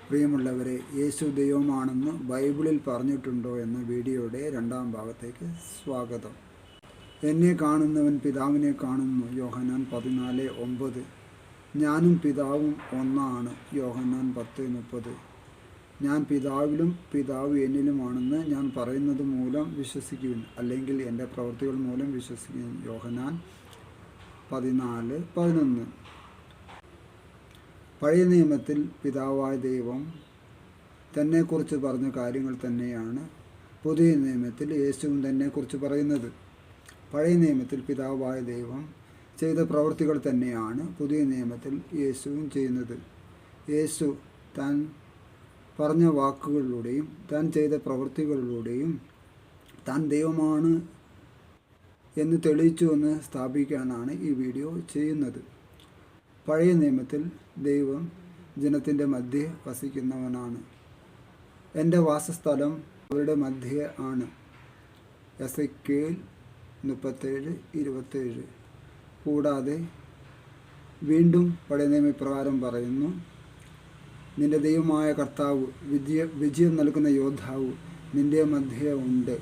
പ്രിയമുള്ളവരെ, യേശു ദൈവമാണെന്ന് ബൈബിളിൽ പറഞ്ഞിട്ടുണ്ടോ എന്ന വീഡിയോയുടെ രണ്ടാം ഭാഗത്തേക്ക് സ്വാഗതം. എന്നെ കാണുന്നവൻ പിതാവിനെ കാണുന്നു. യോഹന്നാൻ 14:9. ഞാനും പിതാവും ഒന്നാണ്. യോഹന്നാൻ 10:30. ഞാൻ പിതാവിലും പിതാവ് എന്നിലുമാണെന്ന് ഞാൻ പറയുന്നത് മൂലം വിശ്വസിക്കുവിൻ, അല്ലെങ്കിൽ എൻ്റെ പ്രവൃത്തികൾ മൂലം വിശ്വസിക്കുവിൻ. യോഹന്നാൻ 14:11. പഴയ നിയമത്തിൽ പിതാവായ ദൈവം തന്നെക്കുറിച്ച് പറഞ്ഞ കാര്യങ്ങൾ തന്നെയാണ് പുതിയ നിയമത്തിൽ യേശുവും തന്നെക്കുറിച്ച് പറയുന്നത്. പഴയ നിയമത്തിൽ പിതാവായ ദൈവം ചെയ്ത പ്രവൃത്തികൾ തന്നെയാണ് പുതിയ നിയമത്തിൽ യേശുവും ചെയ്യുന്നത്. യേശു താൻ പറഞ്ഞ വാക്കുകളിലൂടെയും താൻ ചെയ്ത പ്രവൃത്തികളിലൂടെയും താൻ ദൈവമാണ് എന്ന് തെളിയിച്ചുവെന്ന് സ്ഥാപിക്കാനാണ് ഈ വീഡിയോ ചെയ്യുന്നത്. പഴയ നിയമത്തിൽ ദൈവം ജനത്തിൻ്റെ മധ്യേ വസിക്കുന്നവനാണ്. എൻ്റെ വാസസ്ഥലം അവരുടെ മധ്യേ ആണ്. എസെക്കിയേൽ 37:27. കൂടാതെ വീണ്ടും പഴയ നിയമപ്രകാരം പറയുന്നു, നിന്റെ ദൈവമായ കർത്താവ്, വിജയം നൽകുന്ന യോദ്ധാവ് നിന്റെ മധ്യേ ഉണ്ട്.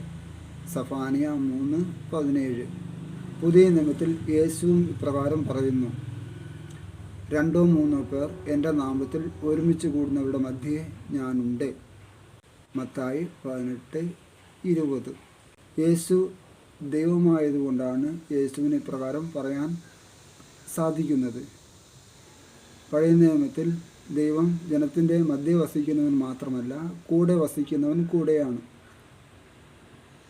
സഫാനിയ 3:17. പുതിയ നിയമത്തിൽ യേശുവും ഇപ്രകാരം പറയുന്നു, 2-3 പേർ എൻ്റെ നാമത്തിൽ ഒരുമിച്ച് കൂടുന്നവരുടെ മധ്യേ ഞാനുണ്ട്. മത്തായി 18:20. യേശു ദൈവമായതുകൊണ്ടാണ് യേശുവിന് ഇപ്രകാരം പറയാൻ സാധിക്കുന്നത്. പഴയ നിയമത്തിൽ ദൈവം ജനത്തിൻ്റെ മധ്യേ വസിക്കുന്നവൻ മാത്രമല്ല, കൂടെ വസിക്കുന്നവൻ കൂടെയാണ്.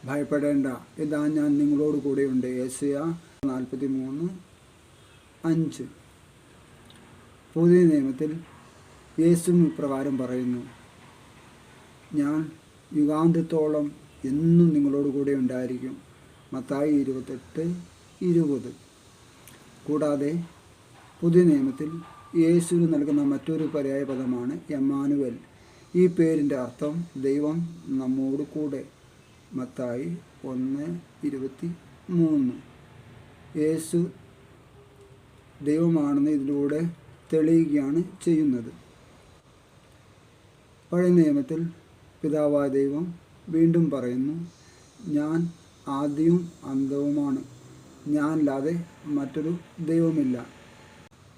ഭയപ്പെടേണ്ട, ഇതാ ഞാൻ നിങ്ങളോട് കൂടെയുണ്ട്. യെശയ്യാ 43:5. പുതിയ നിയമത്തിൽ യേശുവും ഇപ്രകാരം പറയുന്നു, ഞാൻ യുഗാന്ത്യത്തോളം എന്നും നിങ്ങളോട് കൂടെ ഉണ്ടായിരിക്കും. മത്തായി 28:20. കൂടാതെ പുതിയ നിയമത്തിൽ യേശുവിന് നൽകുന്ന മറ്റൊരു പര്യായ പദമാണ് എമ്മാനുവേൽ. ഈ പേരിൻ്റെ അർത്ഥം ദൈവം നമ്മോട് കൂടെ. മത്തായി 1:23. യേശു ദൈവമാണെന്ന് ഇതിലൂടെ തെളിയുകയാണ് ചെയ്യുന്നത്. പഴയ നിയമത്തിൽ പിതാവായ ദൈവം വീണ്ടും പറയുന്നു, ഞാൻ ആദിയും അന്തവുമാണ്, ഞാനല്ലാതെ മറ്റൊരു ദൈവമില്ല.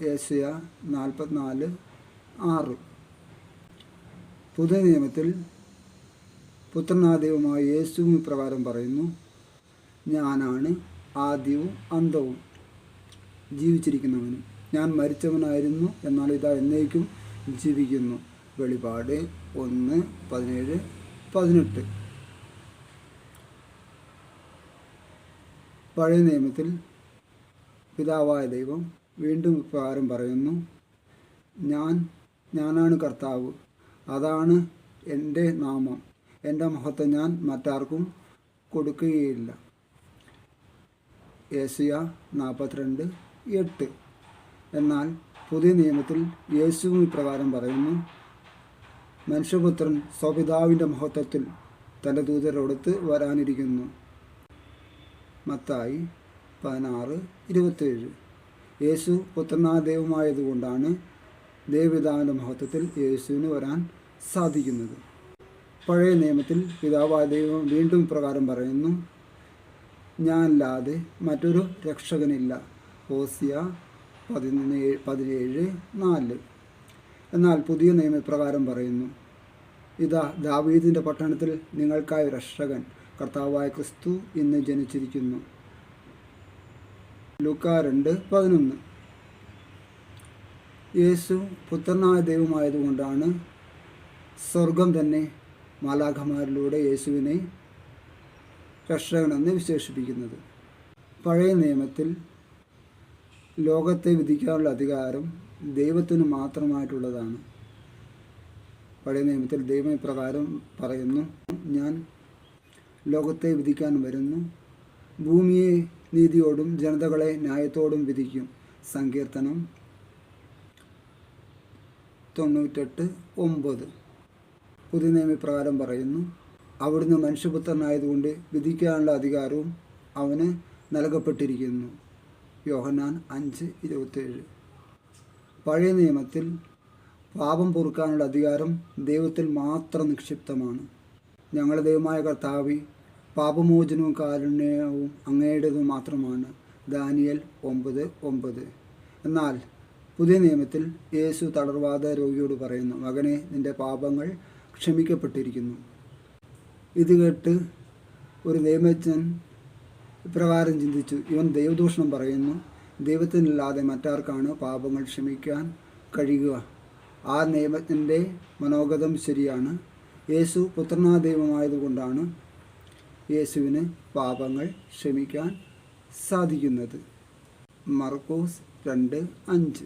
യെശയ്യാ 44:6. പുതിയ നിയമത്തിൽ പുത്രനായ ദൈവമായ യേശുവും ഇപ്രകാരം പറയുന്നു, ഞാനാണ് ആദിയും അന്തവും, ജീവിച്ചിരിക്കുന്നവനും. ഞാൻ മരിച്ചവനായിരുന്നു, എന്നാൽ ഇതാ എന്നേക്കും ജീവിക്കുന്നു. വെളിപാട് 1:17-18. പഴയ നിയമത്തിൽ പിതാവായ ദൈവം വീണ്ടും ഇപ്രകാരം പറയുന്നു, ഞാനാണ് കർത്താവ്, അതാണ് എൻ്റെ നാമം, എൻ്റെ മഹത്വം ഞാൻ മറ്റാർക്കും കൊടുക്കുകയില്ല. യെശയ്യാ 42:8. എന്നാൽ പുതിയ നിയമത്തിൽ യേശുവും ഇപ്രകാരം പറയുന്നു, മനുഷ്യപുത്രൻ സ്വപിതാവിൻ്റെ മഹത്വത്തിൽ തൻ്റെ ദൂതരോടൊത്ത് വരാനിരിക്കുന്നു. മത്തായി 16:27. യേശു പുത്രനായ ദൈവമായതുകൊണ്ടാണ് ദൈവപിതാവിൻ്റെ മഹത്വത്തിൽ യേശുവിന് വരാൻ സാധിക്കുന്നത്. പഴയ നിയമത്തിൽ പിതാവായ ദൈവം വീണ്ടും ഇപ്രകാരം പറയുന്നു, ഞാനല്ലാതെ മറ്റൊരു രക്ഷകനില്ല. ഹോസിയ 17:4. എന്നാൽ പുതിയ നിയമപ്രകാരം പറയുന്നു, ഇതാ ദാവീദിൻ്റെ പട്ടണത്തിൽ നിങ്ങൾക്കായി രക്ഷകൻ, കർത്താവായ ക്രിസ്തു ഇന്ന് ജനിച്ചിരിക്കുന്നു. ലൂക്കാ 2:11. യേശു പുത്രനായ ദൈവമായതുകൊണ്ടാണ് സ്വർഗം തന്നെ മാലാഖമാരിലൂടെ യേശുവിനെ രക്ഷകനെന്ന് വിശേഷിപ്പിക്കുന്നത്. പഴയ നിയമത്തിൽ ലോകത്തെ വിധിക്കാനുള്ള അധികാരം ദൈവത്തിന് മാത്രമായിട്ടുള്ളതാണ്. പഴയ നിയമത്തിൽ ദൈവം ഇപ്രകാരം പറയുന്നു, ഞാൻ ലോകത്തെ വിധിക്കാൻ വരുന്നു, ഭൂമിയെ നീതിയോടും ജനതകളെ ന്യായത്തോടും വിധിക്കും. സങ്കീർത്തനം 98:9. പുതിയ നിയമപ്രകാരം പറയുന്നു, അവിടുന്ന് മനുഷ്യപുത്രനായതുകൊണ്ട് വിധിക്കാനുള്ള അധികാരവും അവന് നൽകപ്പെട്ടിരിക്കുന്നു. യോഹന്നാൻ 5:27. പഴയ നിയമത്തിൽ പാപം പൊറുക്കാനുള്ള അധികാരം ദൈവത്തിൽ മാത്രം നിക്ഷിപ്തമാണ്. ഞങ്ങളുടെ ദൈവമായ കർത്താവേ, പാപമോചനവും കാരുണ്യവും അങ്ങയുടേതും മാത്രമാണ്. ദാനിയേൽ 9:9. എന്നാൽ പുതിയ നിയമത്തിൽ യേശു തളർവാദ രോഗിയോട് പറയുന്നു, മകനെ, നിന്റെ പാപങ്ങൾ ക്ഷമിക്കപ്പെട്ടിരിക്കുന്നു. ഇത് കേട്ട് ഒരു നിയമജ്ഞൻ ഇപ്രകാരം ചിന്തിച്ചു, ഇവൻ ദൈവദൂഷണം പറയുന്നു. ദൈവത്തിനല്ലാതെ മറ്റാർക്കാണ് പാപങ്ങൾ ക്ഷമിക്കാൻ കഴിയുക? ആ നിയമജ്ഞൻ്റെ മനോഗതം ശരിയാണ്. യേശു പുത്രനായ ദൈവമായതുകൊണ്ടാണ് യേശുവിന് പാപങ്ങൾ ക്ഷമിക്കാൻ സാധിക്കുന്നത്. മർക്കോസ് 2:5.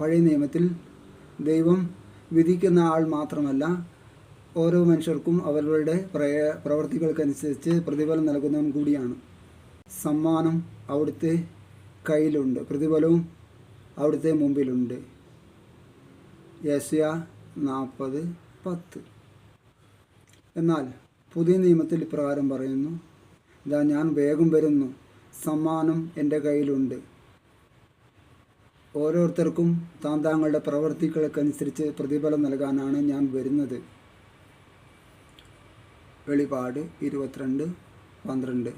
പഴയ നിയമത്തിൽ ദൈവം വിധിക്കുന്ന ആൾ മാത്രമല്ല, ഓരോ മനുഷ്യർക്കും അവരുടെ പ്രവർത്തികൾക്കനുസരിച്ച് പ്രതിഫലം നൽകുന്നവൻ കൂടിയാണ്. സമ്മാനം അവിടുത്തെ കയ്യിലുണ്ട്, പ്രതിഫലവും അവിടുത്തെ മുമ്പിലുണ്ട്. യെശയ്യാ 40:10. എന്നാൽ പുതിയ നിയമത്തിൽ ഇപ്രകാരം പറയുന്നു, ഇതാ ഞാൻ വേഗം വരുന്നു, സമ്മാനം എൻ്റെ കയ്യിലുണ്ട്. ഓരോരുത്തർക്കും താങ്കളുടെ പ്രവർത്തികൾക്കനുസരിച്ച് പ്രതിഫലം നൽകാനാണ് ഞാൻ വരുന്നത്. വെളിപാട് 22:12.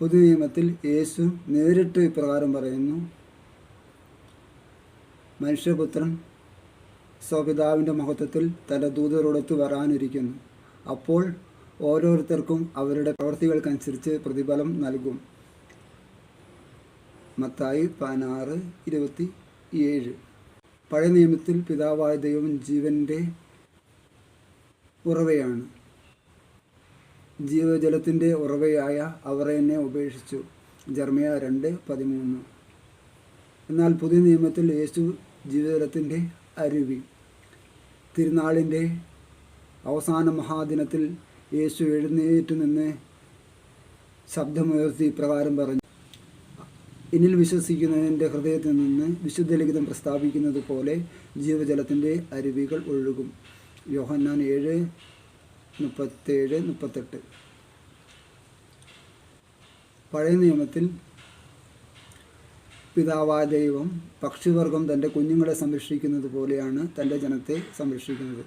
പുതിയ നിയമത്തിൽ യേശു നേരിട്ട് ഇപ്രകാരം പറയുന്നു, മനുഷ്യപുത്രൻ സ്വപിതാവിൻ്റെ മഹത്വത്തിൽ തൻ്റെ ദൂതരോടൊത്ത് വരാനിരിക്കുന്നു. അപ്പോൾ ഓരോരുത്തർക്കും അവരുടെ പ്രവർത്തികൾക്കനുസരിച്ച് പ്രതിഫലം നൽകും. മത്തായി 16:27. പഴയ നിയമത്തിൽ പിതാവായ ദൈവം ജീവൻ്റെ ഉറവയാണ്. ജീവജലത്തിൻ്റെ ഉറവയായ അവർ എന്നെ ഉപേക്ഷിച്ചു. ജെറമ്യാ 2:13. എന്നാൽ പുതിയ നിയമത്തിൽ യേശു ജീവജലത്തിൻ്റെ അരുവി. തിരുനാളിൻ്റെ അവസാന മഹാദിനത്തിൽ യേശു എഴുന്നേറ്റ് നിന്ന് ശബ്ദമുയർത്തി ഇപ്രകാരം പറഞ്ഞു, എന്നിൽ വിശ്വസിക്കുന്നതിൻ്റെ ഹൃദയത്തിൽ നിന്ന് വിശുദ്ധ ലിഖിതം പ്രസ്താവിക്കുന്നത് പോലെ ജീവജലത്തിൻ്റെ അരുവികൾ ഒഴുകും. യോഹന്നാൻ 7:37-38. പഴയ നിയമത്തിൽ പിതാവായ ദൈവം പക്ഷിവർഗം തൻ്റെ കുഞ്ഞുങ്ങളെ സംരക്ഷിക്കുന്നത് പോലെയാണ് തൻ്റെ ജനത്തെ സംരക്ഷിക്കുന്നത്.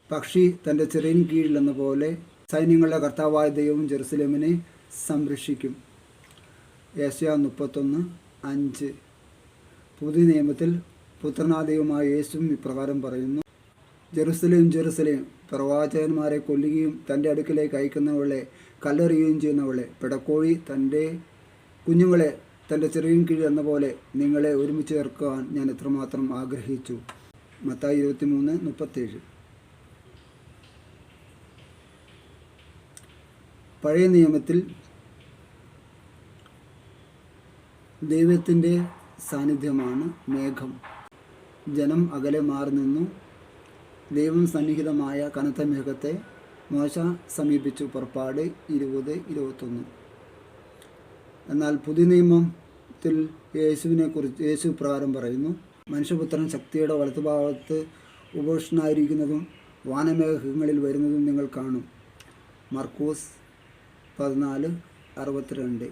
പക്ഷി തൻ്റെ ചിറയിൻ കീഴിലെന്ന പോലെ സൈന്യങ്ങളുടെ കർത്താവായ ദൈവം ജെറുസലേമിനെ സംരക്ഷിക്കും. യെശയ്യാ 31:5. പുതിയ നിയമത്തിൽ പുത്രനായ ദൈവമായ യേശുവും ഇപ്രകാരം പറയുന്നു, ജെറുസലേം ജെറുസലേം, പ്രവാചകന്മാരെ കൊല്ലുകയും തൻ്റെ അടുക്കിലേക്ക് അയക്കുന്നവളെ കല്ലെറിയുകയും ചെയ്യുന്നവളെ, പിടക്കോഴി തൻ്റെ കുഞ്ഞുങ്ങളെ തൻ്റെ ചെറിയ കീഴിൽ എന്ന പോലെ നിങ്ങളെ ഒരുമിച്ച് ചേർക്കുവാൻ ഞാൻ എത്രമാത്രം ആഗ്രഹിച്ചു. മത്തായി 23:37. പഴയ നിയമത്തിൽ ദൈവത്തിൻ്റെ സാന്നിധ്യമാണ് മേഘം. ജനം അകലെ മാറി നിന്നു. ദൈവം സന്നിഹിതമായ കനത്ത മേഘത്തെ മോശ സമീപിച്ചു. പുറപ്പാട് 20:21. എന്നാൽ പുതിയ നിയമത്തിൽ യേശു പ്രകാരം പറയുന്നു, മനുഷ്യപുത്രൻ ശക്തിയുടെ വലത്തുഭാഗത്ത് ഉപേക്ഷനായിരിക്കുന്നതും വാനമേഘങ്ങളിൽ വരുന്നതും നിങ്ങൾ കാണും. മർക്കോസ് 14:62.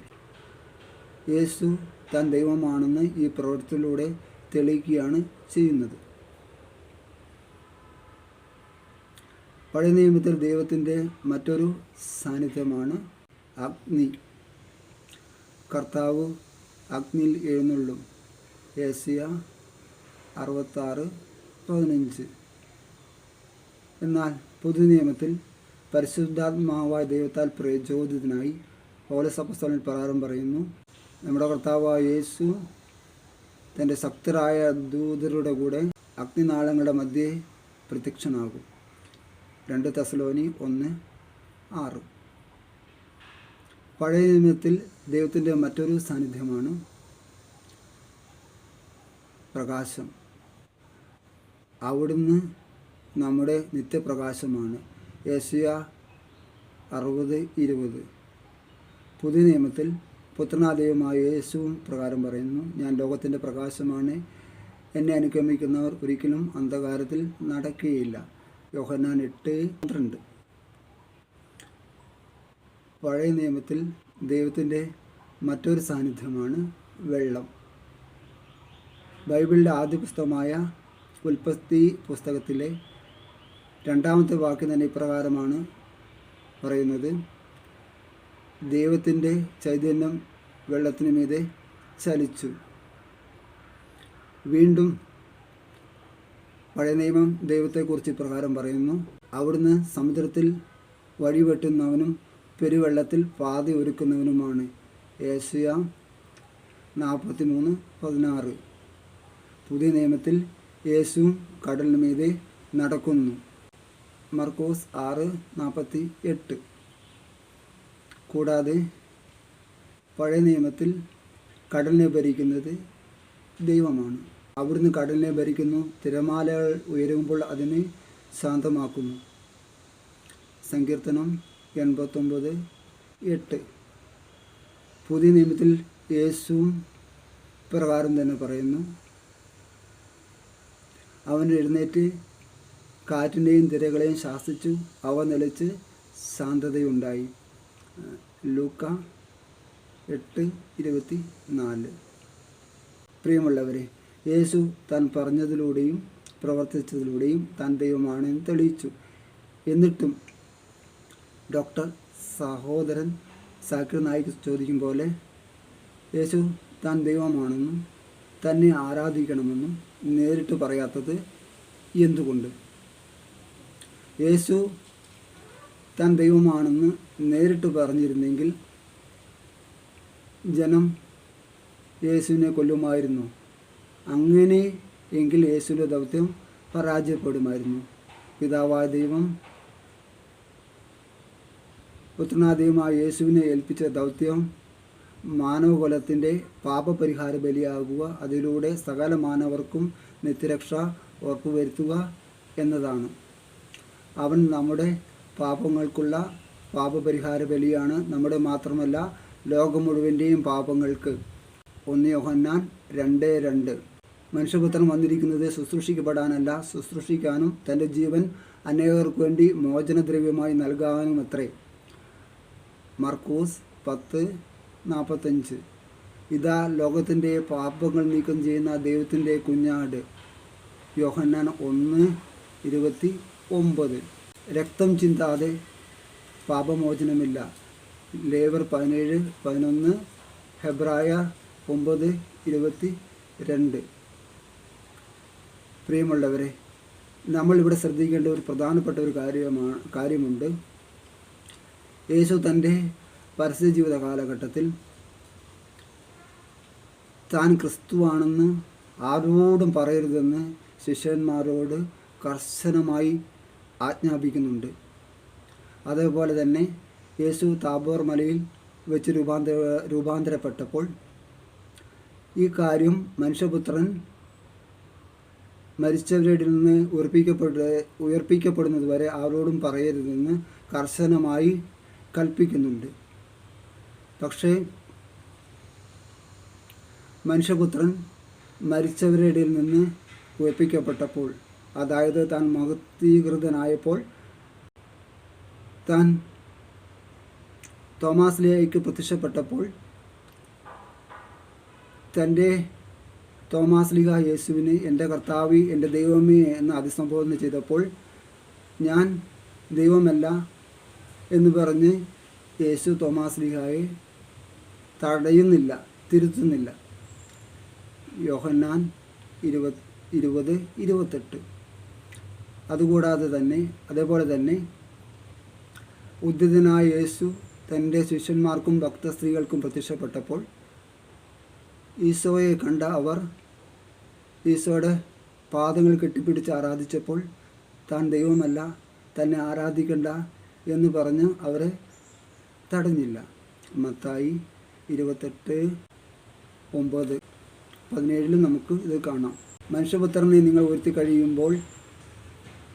യേശു താൻ ദൈവമാണെന്ന് ഈ പ്രവൃത്തിയിലൂടെ തെളിയിക്കുകയാണ് ചെയ്യുന്നത്. പഴയ നിയമത്തിൽ ദൈവത്തിൻ്റെ മറ്റൊരു സാന്നിധ്യമാണ് അഗ്നി. കർത്താവ് അഗ്നിയിൽ എഴുന്നള്ളും. യെശയ്യാ 66:15. എന്നാൽ പുതിയ നിയമത്തിൽ പരിശുദ്ധാത്മാവായ ദൈവത്താൽ പ്രചോദിതനായി പൗലോസ് അപ്പോസ്തലൻ പ്രകാരം പറയുന്നു, നമ്മുടെ കർത്താവായ യേശു തൻ്റെ ശക്തരായ ദൂതരുടെ കൂടെ അഗ്നിനാളങ്ങളുടെ മധ്യേ പ്രത്യക്ഷനാകും. 2 തെസ്സലോനി 1:6. പഴയ നിയമത്തിൽ ദൈവത്തിൻ്റെ മറ്റൊരു സാന്നിധ്യമാണ് പ്രകാശം. അവിടുന്ന് നമ്മുടെ നിത്യപ്രകാശമാണ്. യെശയ്യാ 60:20. പുതിയ നിയമത്തിൽ പുത്രനാദൈവമായ യേശുവും പ്രകാരം പറയുന്നു, ഞാൻ ലോകത്തിൻ്റെ പ്രകാശമാണ്, എന്നെ അനുഗമിക്കുന്നവർ ഒരിക്കലും അന്ധകാരത്തിൽ നടക്കുകയില്ല. യോഹന്നാൻ 8:12. പഴയ നിയമത്തിൽ ദൈവത്തിൻ്റെ മറ്റൊരു സാന്നിധ്യമാണ് വെള്ളം. ബൈബിളിൻ്റെ ആദ്യ പുസ്തകമായ ഉൽപ്പത്തി പുസ്തകത്തിലെ 2ാമത്തെ വാക്യം തന്നെ ഇപ്രകാരമാണ് പറയുന്നത്: ദൈവത്തിൻ്റെ ചൈതന്യം വെള്ളത്തിനു മീതെ ചലിച്ചു. വീണ്ടും പഴയ നിയമം ദൈവത്തെക്കുറിച്ച് ഇപ്രകാരം പറയുന്നു: അവിടുന്ന് സമുദ്രത്തിൽ വഴിവെട്ടുന്നവനും പെരുവെള്ളത്തിൽ പാത ഒരുക്കുന്നവനുമാണ്. യേശയ്യാ 43:16. പുതിയ നിയമത്തിൽ യേശു കടലിന് മീതെ നടക്കുന്നു. മർക്കോസ് 6:48. കൂടാതെ പഴയ നിയമത്തിൽ കടലിനെ ഭരിക്കുന്നത് ദൈവമാണ്. അവിടുന്ന് കടലിനെ ഭരിക്കുന്നു, തിരമാലകൾ ഉയരുമ്പോൾ അതിനെ ശാന്തമാക്കുന്നു. സങ്കീർത്തനം 89:8. പുതിയ നിയമത്തിൽ യേശുവും പ്രകാരം തന്നെ പറയുന്നു: അവൻ എഴുന്നേറ്റ് കാറ്റിൻ്റെയും തിരകളെയും ശാസിച്ചു, അവ നിലച്ച് ശാന്തതയുണ്ടായി. ലൂക്ക 8:24. പ്രിയമുള്ളവരെ, യേശു താൻ പറഞ്ഞതിലൂടെയും പ്രവർത്തിച്ചതിലൂടെയും താൻ ദൈവമാണെന്ന് തെളിയിച്ചു. എന്നിട്ടും ഡോക്ടർ സഹോദരൻ സാക്കിർ നായിക് ചോദിക്കും പോലെ യേശു താൻ ദൈവമാണെന്നും തന്നെ ആരാധിക്കണമെന്നും നേരിട്ട് പറയാത്തത് എന്തുകൊണ്ട്? യേശു താൻ ദൈവമാണെന്ന് നേരിട്ട് പറഞ്ഞിരുന്നെങ്കിൽ ജനം യേശുവിനെ കൊല്ലുമായിരുന്നു. അങ്ങനെ എങ്കിൽ യേശുവിൻ്റെ ദൗത്യം പരാജയപ്പെടുമായിരുന്നു. പിതാവായ ദൈവം പുത്രനായ ദൈവമായ യേശുവിനെ ഏൽപ്പിച്ച ദൗത്യം മാനവകുലത്തിൻ്റെ പാപപരിഹാര ബലിയാകുക, അതിലൂടെ സകല മാനവർക്കും നിത്യരക്ഷ ഉറപ്പുവരുത്തുക എന്നതാണ്. അവൻ നമ്മുടെ പാപങ്ങൾക്കുള്ള പാപപരിഹാര ബലിയാണ്. നമ്മുടെ മാത്രമല്ല, ലോകം മുഴുവൻ്റെയും പാപങ്ങൾക്ക്. 1 യോഹന്നാൻ 2:2. മനുഷ്യപുത്രൻ വന്നിരിക്കുന്നത് ശുശ്രൂഷിക്കപ്പെടാനല്ല, ശുശ്രൂഷിക്കാനും തൻ്റെ ജീവൻ അനേകർക്ക് വേണ്ടി മോചനദ്രവ്യമായി നൽകാനുമത്രേ. മർക്കോസ് 10:45. ഇതാ ലോകത്തിൻ്റെ പാപങ്ങൾ നീക്കം ചെയ്യുന്ന ദൈവത്തിൻ്റെ കുഞ്ഞാട്. യോഹന്നാൻ 1:29. രക്തം ചിന്താതെ പാപമോചനമില്ല. ലേവർ 17:11. ഹെബ്രായർ 9:22. പ്രിയമുള്ളവരെ, നമ്മളിവിടെ ശ്രദ്ധിക്കേണ്ട ഒരു പ്രധാനപ്പെട്ട ഒരു കാര്യമുണ്ട്. യേശു തൻ്റെ പരസ്യ ജീവിത കാലഘട്ടത്തിൽ താൻ ക്രിസ്തുവാണെന്ന് ആരോടും പറയരുതെന്ന് ശിഷ്യന്മാരോട് കർശനമായി ആജ്ഞാപിക്കുന്നുണ്ട്. അതേപോലെ തന്നെ യേശു താബോർ മലയിൽ വെച്ച് രൂപാന്തരപ്പെട്ടപ്പോൾ ഈ കാര്യം മനുഷ്യപുത്രൻ മരിച്ചവരുടെ നിന്ന് ഉയർപ്പിക്കപ്പെടുന്നത് വരെ ആരോടും പറയരുതെന്ന് കർശനമായി കൽപ്പിക്കുന്നുണ്ട്. പക്ഷേ മനുഷ്യപുത്രൻ മരിച്ചവരുടെ നിന്ന് ഉയർപ്പിക്കപ്പെട്ടപ്പോൾ, അതായത് താൻ മഹത്വീകൃതനായപ്പോൾ, താൻ തോമാസ്ലിയായ്ക്ക് പ്രത്യക്ഷപ്പെട്ടപ്പോൾ, തൻ്റെ തോമാസ്ലിഹ യേശുവിനെ എൻ്റെ കർത്താവേ, എൻ്റെ ദൈവമേ എന്ന് അഭിസംബോധന ചെയ്തപ്പോൾ, ഞാൻ ദൈവമല്ല എന്ന് പറഞ്ഞ് യേശു തോമാസ്ലിഹായെ തടയുന്നില്ല, തിരുത്തുന്നില്ല. യോഹന്നാൻ 20:28. അതേപോലെ തന്നെ ഉദ്ധിതനായ യേശു തൻ്റെ ശിഷ്യന്മാർക്കും ഭക്തസ്ത്രീകൾക്കും പ്രത്യക്ഷപ്പെട്ടപ്പോൾ ഈശോയെ കണ്ട അവർ ഈശോയുടെ പാദങ്ങൾ കെട്ടിപ്പിടിച്ച് ആരാധിച്ചപ്പോൾ താൻ ദൈവമല്ല, തന്നെ ആരാധിക്കണ്ട എന്ന് പറഞ്ഞ് അവരെ തടഞ്ഞില്ല. മത്തായി 28:9-17 നമുക്ക് ഇത് കാണാം. മനുഷ്യപുത്രനെ നിങ്ങൾ ഉയർത്തി കഴിയുമ്പോൾ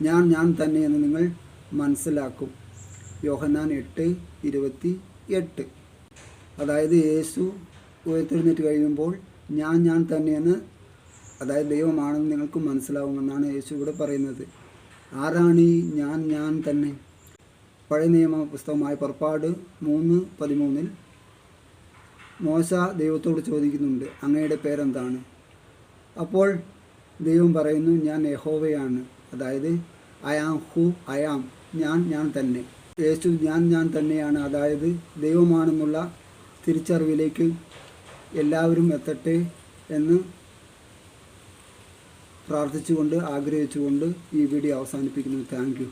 ഞാൻ തന്നെയെന്ന് നിങ്ങൾ മനസ്സിലാക്കും. യോഹന്നാൻ 8:28. അതായത് യേശു ഉയർത്തെഴുന്നേറ്റ് കഴിയുമ്പോൾ ഞാൻ തന്നെയെന്ന്, അതായത് ദൈവമാണെന്ന് നിങ്ങൾക്ക് മനസ്സിലാവുമെന്നാണ് യേശു ഇവിടെ പറയുന്നത്. ആരാണ് ഈ ഞാൻ തന്നെ? പഴയ നിയമ പുസ്തകമായ പുറപ്പാട് 3:13 മോശ ദൈവത്തോട് ചോദിക്കുന്നുണ്ട്, അങ്ങയുടെ പേരെന്താണ്? അപ്പോൾ ദൈവം പറയുന്നു, ഞാൻ യഹോവയാണ്, അതായത് I am who I am, ഞാൻ തന്നെ. യേശു ഞാൻ തന്നെയാണ്, അതായത് ദൈവമാണെന്നുള്ള തിരിച്ചറിവിലേക്ക് എല്ലാവരും എത്തട്ടെ എന്ന് പ്രാർത്ഥിച്ചുകൊണ്ട് ആഗ്രഹിച്ചുകൊണ്ട് ഈ വീഡിയോ അവസാനിപ്പിക്കുന്നു. Thank you.